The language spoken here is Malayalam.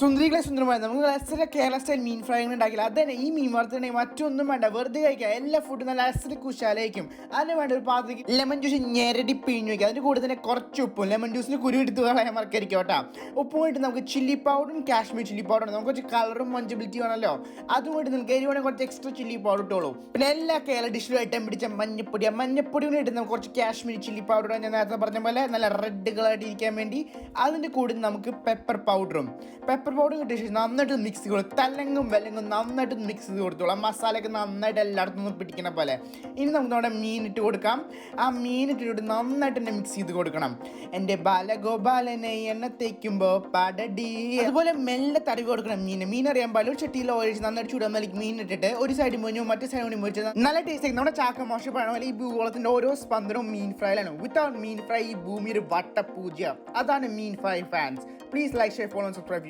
സുന്ദരികളെ സുന്ദരമായ നമുക്ക് കേരള സ്റ്റൈൽ മീൻ ഫ്രൈ ഉണ്ടാക്കില്ല. അതന്നെ ഈ മീൻ വറുത്തിട്ടുണ്ടെങ്കിൽ മറ്റൊന്നും വേണ്ട, വെറുതെ കഴിക്കുക. എല്ലാ ഫുഡും നല്ല അസല് കുശാലായിരിക്കും. അതിന് വേണ്ട ഒരു പാത്രത്തിൽ ലെമൺ ജ്യൂസ് ഞെരടി പിഴിഞ്ഞു വയ്ക്കുക. അതിൻ്റെ കൂടെ തന്നെ കുറച്ച് ഉപ്പും, ലെമൺ ജ്യൂസിന് കുരു എടുത്ത് കളയാൻ മറക്കരിക്കും കേട്ടോ. ഉപ്പും ഇട്ട് നമുക്ക് ചില്ലി പൗഡറും കാശ്മീർ ചില്ലി പൗഡറും നമുക്ക് കുറച്ച് കളറും മഞ്ചബിലിറ്റി വേണമല്ലോ, അതുകൊണ്ട് നിങ്ങൾക്ക് എരിവാണെങ്കിൽ കുറച്ച് എക്സ്ട്രാ ചില്ലി പൗഡർ ഇട്ടോളൂ. പിന്നെ എല്ലാ കേരള ഡിഷിലും ഐറ്റം പിടിച്ച മഞ്ഞപ്പൊടി കൂടി ഇട്ട് നമുക്ക് കുറച്ച് കാശ്മീർ ചില്ലി പൗഡർ, ഞാൻ നേരത്തെ പറഞ്ഞ പോലെ നല്ല റെഡ് കളറായിട്ട് ഇരിക്കാൻ വേണ്ടി. അതിൻ്റെ കൂടെ നമുക്ക് പെപ്പർ പൗഡറും കിട്ടിയ ശേഷം നന്നായിട്ട് മിക്സ് ചെയ്ത് കൊടുക്കും. തലങ്ങും വിലങ്ങും നന്നായിട്ട് മിക്സ് ചെയ്ത് കൊടുത്തോളാം. മസാലയൊക്കെ നന്നായിട്ട് എല്ലായിടത്തും നിന്ന് പിടിക്കുന്ന പോലെ. ഇനി നമുക്ക് നമ്മുടെ മീനിട്ട് കൊടുക്കാം. ആ മീനിട്ടിട്ട് നന്നായിട്ട് തന്നെ മിക്സ് ചെയ്ത് കൊടുക്കണം. എൻ്റെ ബാലഗോപാലനെ എണ്ണ തേക്കുമ്പോൾ പടടി. അതുപോലെ മെല്ലെ തടവി കൊടുക്കണം മീൻ അറിയാൻ പാടില്ല. ഒരു ചട്ടിയിൽ ഓയിൽ നന്നായിട്ട് ചൂടാൻ മീൻ ഇട്ടിട്ട് ഒരു സൈഡ് മുഞ്ഞു മറ്റേ സൈഡ് മുന്നിൽ മുറിച്ച് നല്ല ടേസ്റ്റ് ആയിരിക്കും. നമ്മുടെ ചാക്ക മോശപ്പാണ് പോലെ ഈ ഭൂഗോളത്തിൻ്റെ ഓരോ സ്പന്ദനവും മീൻ ഫ്രൈയിലാണ്. വിത്തൗട്ട് മീൻ ഫ്രൈ ഈ ഭൂമി ഒരു വട്ടപൂജ. അതാണ് മീൻ fry fans. Please like, share, follow, subscribe.